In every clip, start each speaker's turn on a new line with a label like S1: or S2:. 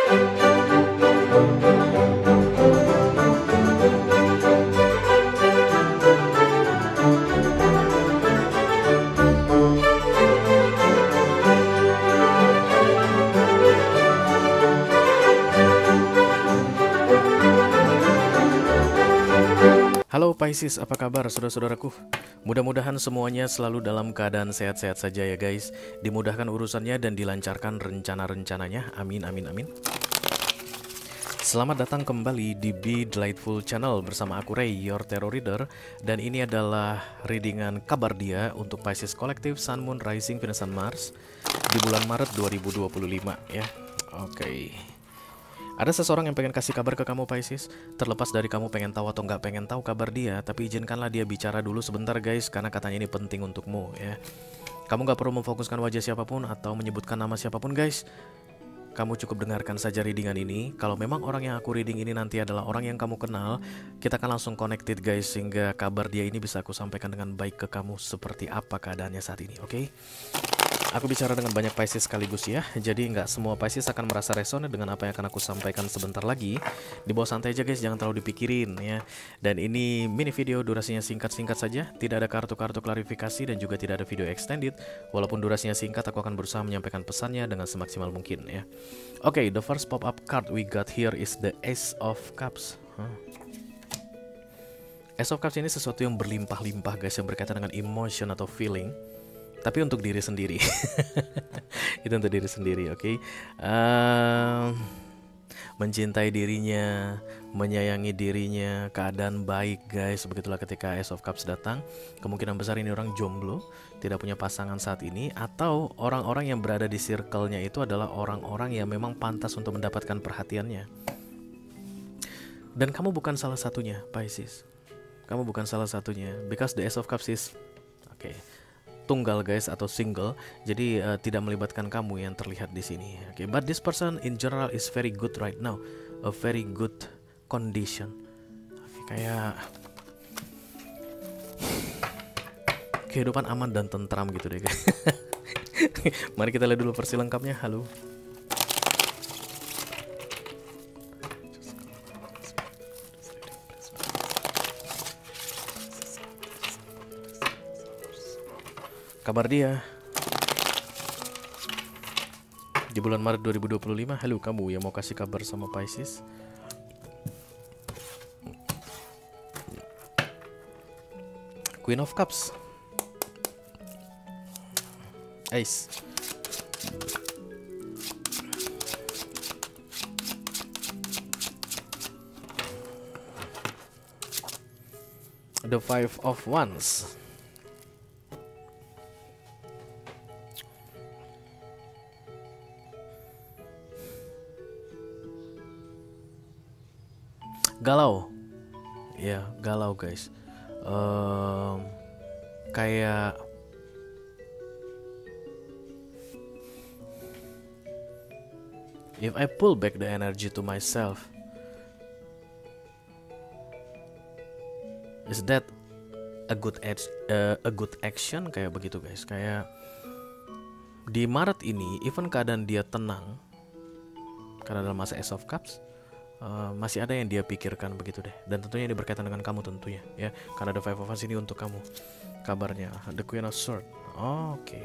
S1: Halo Pisces, apa kabar saudara-saudaraku? Mudah-mudahan semuanya selalu dalam keadaan sehat-sehat saja ya guys. Dimudahkan urusannya dan dilancarkan rencana-rencananya. Amin, amin, amin. Selamat datang kembali di Be Delightful Channel bersama aku Ray, your tarot reader. Dan ini adalah readingan kabar dia untuk Pisces Collective, Sun, Moon, Rising, Venus, dan Mars di bulan Maret 2025 ya. Oke. Ada seseorang yang pengen kasih kabar ke kamu Pisces. Terlepas dari kamu pengen tahu atau nggak pengen tahu kabar dia, tapi izinkanlah dia bicara dulu sebentar guys, karena katanya ini penting untukmu ya. Kamu nggak perlu memfokuskan wajah siapapun atau menyebutkan nama siapapun guys. Kamu cukup dengarkan saja readingan ini. Kalau memang orang yang aku reading ini nanti adalah orang yang kamu kenal, kita akan langsung connected guys, sehingga kabar dia ini bisa aku sampaikan dengan baik ke kamu seperti apa keadaannya saat ini, oke? Aku bicara dengan banyak Pisces sekaligus ya, jadi nggak semua Pisces akan merasa resonate dengan apa yang akan aku sampaikan sebentar lagi. Di bawah santai aja guys, jangan terlalu dipikirin ya. Dan ini mini video, durasinya singkat-singkat saja, tidak ada kartu-kartu klarifikasi dan juga tidak ada video extended. Walaupun durasinya singkat, aku akan berusaha menyampaikan pesannya dengan semaksimal mungkin ya. Oke, the first pop-up card we got here is the Ace of Cups. Ace of Cups ini sesuatu yang berlimpah-limpah guys, yang berkaitan dengan emotion atau feeling. Tapi untuk diri sendiri. Itu untuk diri sendiri, oke? Mencintai dirinya, menyayangi dirinya, keadaan baik guys. Begitulah ketika Ace of Cups datang. Kemungkinan besar ini orang jomblo, tidak punya pasangan saat ini, atau orang-orang yang berada di circle-nya itu adalah orang-orang yang memang pantas untuk mendapatkan perhatiannya. Dan kamu bukan salah satunya, Pisces. Kamu bukan salah satunya, because the Ace of Cups is tunggal guys atau single, jadi tidak melibatkan kamu yang terlihat di sini. Oke, but this person in general is very good right now, a very good condition. Kayak kehidupan aman dan tentram gitu deh guys. Mari kita lihat dulu versi lengkapnya. Halo. Kabar dia di bulan Maret 2025. Halo kamu yang mau kasih kabar sama Pisces. Queen of Cups, Ace, the Five of Wands, galau, ya galau guys. Kayak if I pull back the energy to myself, is that a good action? Kayak begitu guys. Kayak di Maret ini, even keadaan dia tenang karena dalam masa Ace of Cups, masih ada yang dia pikirkan begitu deh. Dan tentunya ini berkaitan dengan kamu tentunya ya, karena ada Five of Wands ini untuk kamu kabarnya. The Queen of Swords, oke.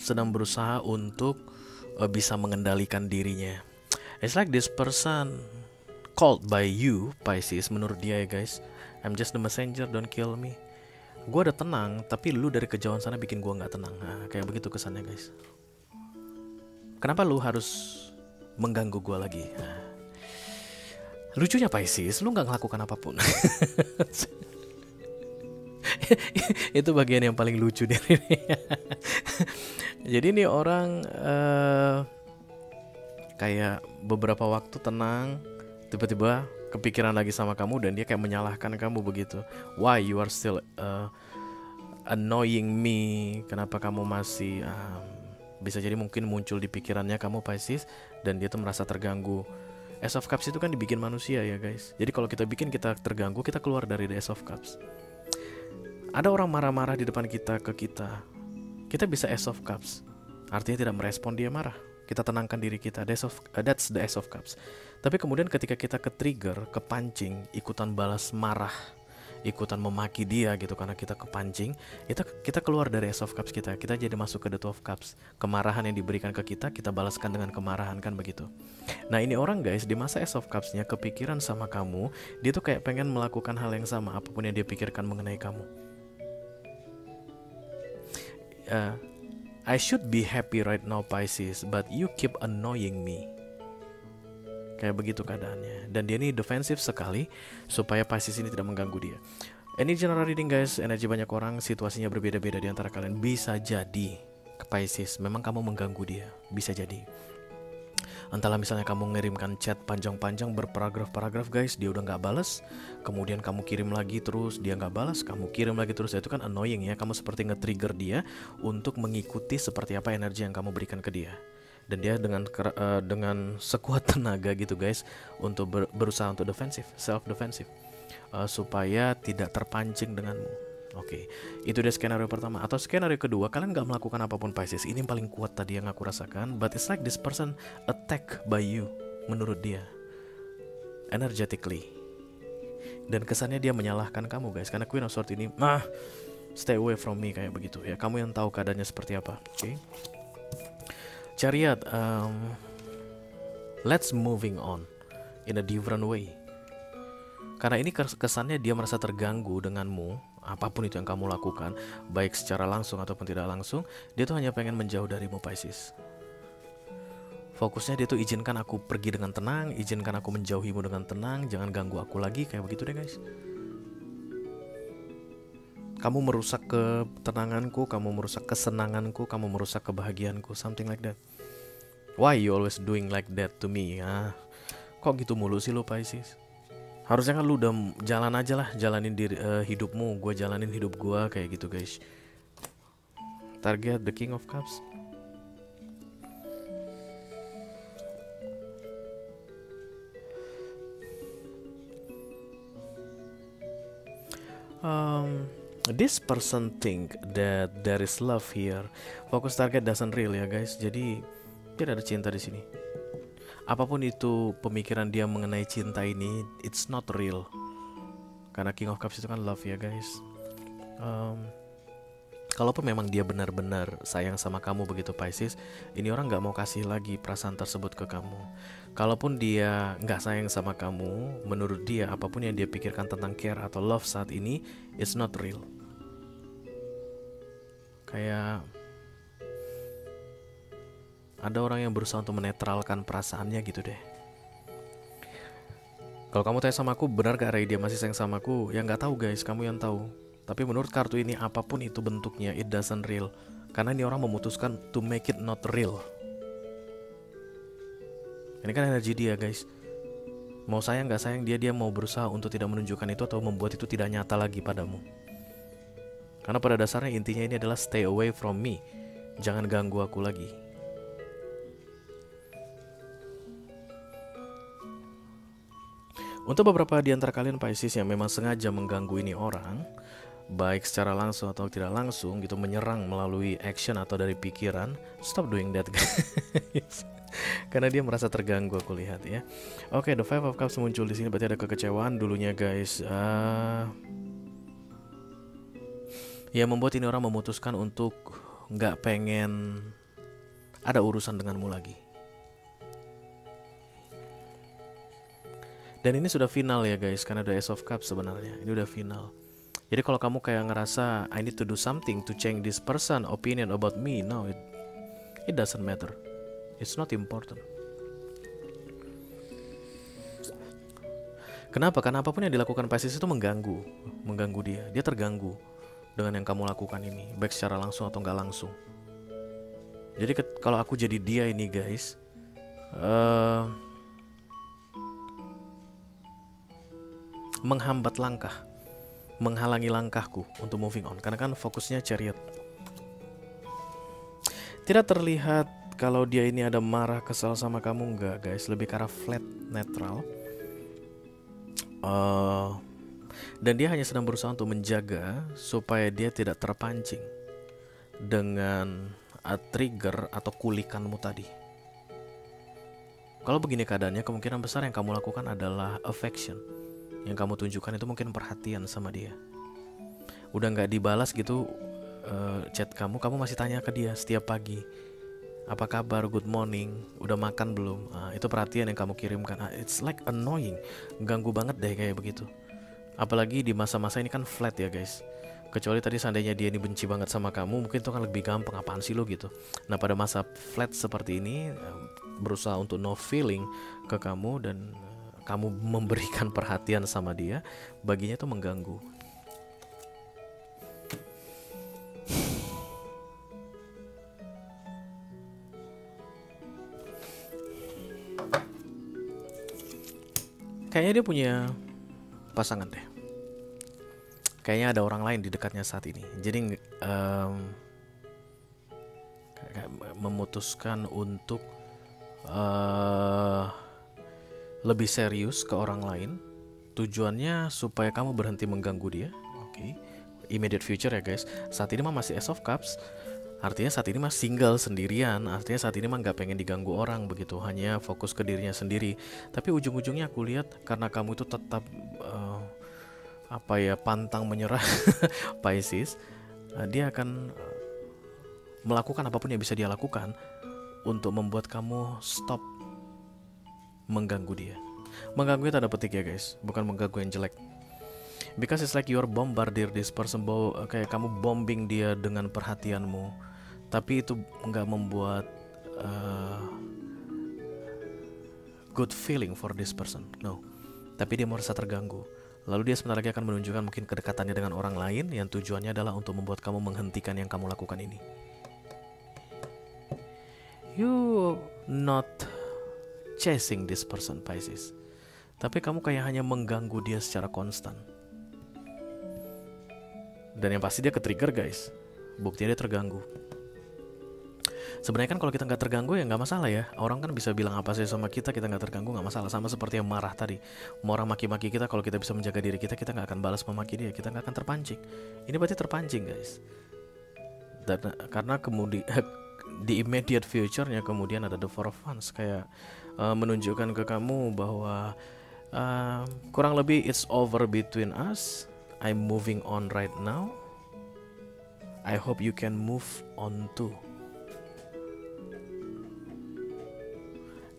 S1: Sedang berusaha untuk bisa mengendalikan dirinya. It's like this person called by you Pisces. Menurut dia ya guys, I'm just the messenger, don't kill me. Gue udah tenang, tapi lu dari kejauhan sana bikin gue nggak tenang. Nah, kayak begitu kesannya guys. Kenapa lu harus mengganggu gue lagi? Nah, lucunya Pisces, lu gak ngelakukan apapun. Itu bagian yang paling lucu dari ini. Jadi ini orang kayak beberapa waktu tenang, tiba-tiba kepikiran lagi sama kamu dan dia kayak menyalahkan kamu begitu. Why you are still annoying me? Kenapa kamu masih bisa jadi mungkin muncul di pikirannya kamu Pisces, dan dia tuh merasa terganggu. Ace of Cups itu kan dibikin manusia ya guys. Jadi kalau kita bikin kita terganggu, kita keluar dari the Ace of Cups. Ada orang marah-marah di depan kita ke kita, kita bisa Ace of Cups. artinya tidak merespon, dia marah. Kita tenangkan diri kita, that's the Ace of Cups. Tapi kemudian ketika kita ke-trigger, kepancing, ikutan balas marah, ikutan memaki dia gitu karena kita kepancing, kita keluar dari Ace of Cups kita jadi masuk ke the Two of Cups. Kemarahan yang diberikan ke kita balaskan dengan kemarahan, kan begitu. Nah ini orang guys, di masa Ace of Cups-nya kepikiran sama kamu, dia tuh kayak pengen melakukan hal yang sama apapun yang dia pikirkan mengenai kamu. I should be happy right now Pisces, but you keep annoying me. Kayak begitu keadaannya. Dan dia ini defensif sekali supaya Pisces ini tidak mengganggu dia. Ini general reading guys, energi banyak orang, situasinya berbeda-beda di antara kalian. Bisa jadi ke Pisces memang kamu mengganggu dia, bisa jadi. Entahlah misalnya kamu ngirimkan chat panjang-panjang berparagraf-paragraf guys, dia udah nggak balas, kemudian kamu kirim lagi terus, dia nggak balas, kamu kirim lagi terus, itu kan annoying ya. Kamu seperti nge-trigger dia untuk mengikuti seperti apa energi yang kamu berikan ke dia. Dan dia dengan sekuat tenaga gitu guys, untuk berusaha untuk defensif, self-defensif, supaya tidak terpancing denganmu. Oke, itu dia skenario pertama. Atau skenario kedua, kalian gak melakukan apapun Pisces. Ini yang paling kuat tadi yang aku rasakan. But it's like this person attack by you, menurut dia, energetically. Dan kesannya dia menyalahkan kamu guys, karena Queen of Swords ini, stay away from me, kayak begitu ya. Kamu yang tahu keadaannya seperti apa. Oke. Chariot, let's moving on in a different way. Karena ini kesannya dia merasa terganggu denganmu, apapun itu yang kamu lakukan, baik secara langsung ataupun tidak langsung. Dia tuh hanya pengen menjauh darimu Pisces. Fokusnya dia tuh izinkan aku pergi dengan tenang, izinkan aku menjauhimu dengan tenang, jangan ganggu aku lagi, kayak begitu deh guys. Kamu merusak ketenanganku, kamu merusak kesenanganku, kamu merusak kebahagiaanku, something like that. Why you always doing like that to me? Kok gitu mulu sih lo Pisces? Harusnya kan lu udah jalan aja lah, jalanin hidupmu, gue jalanin hidup gue, kayak gitu guys. Target the King of Cups. This person think that there is love here. Fokus target doesn't real ya guys. Jadi tidak ada cinta di sini. Apapun itu pemikiran dia mengenai cinta ini, it's not real. Karena King of Cups itu kan love ya guys. Kalaupun memang dia benar-benar sayang sama kamu begitu Pisces, ini orang gak mau kasih lagi perasaan tersebut ke kamu. Kalaupun dia gak sayang sama kamu, menurut dia apapun yang dia pikirkan tentang care atau love saat ini, it's not real. Kayak ada orang yang berusaha untuk menetralkan perasaannya gitu deh. Kalau kamu tanya sama aku, benar gak Ray dia masih sayang sama aku? Ya gak tahu guys, kamu yang tahu. Tapi menurut kartu ini, apapun itu bentuknya, it doesn't real. Karena ini orang memutuskan to make it not real. Ini kan energi dia guys. Mau sayang gak sayang dia mau berusaha untuk tidak menunjukkan itu atau membuat itu tidak nyata lagi padamu. Karena pada dasarnya intinya ini adalah stay away from me. Jangan ganggu aku lagi. Untuk beberapa di antara kalian Pisces yang memang sengaja mengganggu ini orang, baik secara langsung atau tidak langsung gitu, menyerang melalui action atau dari pikiran, stop doing that guys. Karena dia merasa terganggu aku lihat ya. Oke, the Five of Cups muncul di sini, berarti ada kekecewaan dulunya guys. Ya membuat ini orang memutuskan untuk nggak pengen ada urusan denganmu lagi. Dan ini sudah final ya guys, karena udah Ace of Cups sebenarnya. Ini udah final. Jadi kalau kamu kayak ngerasa I need to do something to change this person opinion about me, no, it doesn't matter. It's not important. Kenapa? Karena apapun yang dilakukan Pisces itu mengganggu dia. Dia terganggu dengan yang kamu lakukan ini, baik secara langsung atau nggak langsung. Jadi kalau aku jadi dia ini guys, menghambat langkah, menghalangi langkahku untuk moving on. Karena kan fokusnya Chariot. Tidak terlihat kalau dia ini ada marah, kesal sama kamu, enggak guys. Lebih ke arah flat, netral. Dan dia hanya sedang berusaha untuk menjaga supaya dia tidak terpancing dengan trigger atau kulikanmu tadi. Kalau begini keadaannya, kemungkinan besar yang kamu lakukan adalah affection. Yang kamu tunjukkan itu mungkin perhatian sama dia. Udah nggak dibalas gitu chat kamu masih tanya ke dia setiap pagi, apa kabar, good morning, udah makan belum? Itu perhatian yang kamu kirimkan. It's like annoying, ganggu banget deh kayak begitu. Apalagi di masa-masa ini kan flat ya guys. Kecuali tadi seandainya dia ini benci banget sama kamu, mungkin itu kan lebih gampang, apaan sih lo gitu. Nah pada masa flat seperti ini, berusaha untuk no feeling ke kamu dan kamu memberikan perhatian sama dia, baginya itu mengganggu. Kayaknya dia punya pasangan deh. Kayaknya ada orang lain di dekatnya saat ini. Jadi memutuskan untuk lebih serius ke orang lain. Tujuannya supaya kamu berhenti mengganggu dia. Oke. Immediate future ya guys. Saat ini mah masih Ace of Cups. Artinya saat ini mah single sendirian. Artinya saat ini mah gak pengen diganggu orang begitu. Hanya fokus ke dirinya sendiri. Tapi ujung-ujungnya aku lihat karena kamu itu tetap pantang menyerah Pisces, dia akan melakukan apapun yang bisa dia lakukan untuk membuat kamu stop mengganggu dia. Mengganggu itu tanda petik ya guys, bukan mengganggu yang jelek. Because it's like you're bombardir this person, kayak kamu bombing dia dengan perhatianmu, tapi itu nggak membuat good feeling for this person. No, tapi dia merasa terganggu. Lalu dia sebentar lagi akan menunjukkan mungkin kedekatannya dengan orang lain yang tujuannya adalah untuk membuat kamu menghentikan yang kamu lakukan ini. You not chasing this person Pisces, tapi kamu kayak hanya mengganggu dia secara konstan. Dan yang pasti dia ke-trigger guys. Buktinya dia terganggu. Sebenarnya kan kalau kita nggak terganggu ya nggak masalah ya. Orang kan bisa bilang apa sih sama kita nggak terganggu, nggak masalah. Sama seperti yang marah tadi. Mau orang maki-maki kita, kalau kita bisa menjaga diri kita nggak akan balas memaki dia, kita nggak akan terpancing. Ini berarti terpancing guys. Dan karena kemudian di immediate future-nya kemudian ada the Four of Wands, kayak menunjukkan ke kamu bahwa kurang lebih it's over between us. I'm moving on right now. I hope you can move on too.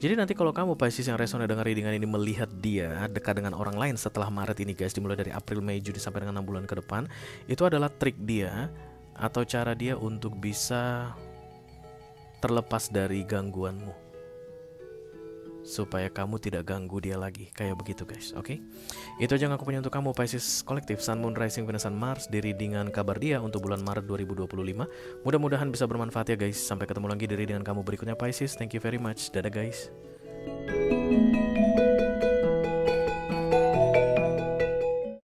S1: Jadi nanti kalau kamu Pisces yang resonate dengan readingan ini melihat dia dekat dengan orang lain setelah Maret ini guys, dimulai dari April, Mei, Juni sampai dengan 6 bulan ke depan, itu adalah trik dia atau cara dia untuk bisa terlepas dari gangguanmu, supaya kamu tidak ganggu dia lagi. Kayak begitu guys, oke? Itu aja yang aku punya untuk kamu Pisces Kolektif Sun, Moon, Rising, Venus, dan Mars di readingan kabar dia untuk bulan Maret 2025. Mudah-mudahan bisa bermanfaat ya guys. Sampai ketemu lagi di readingan kamu berikutnya Pisces. Thank you very much. Dadah guys.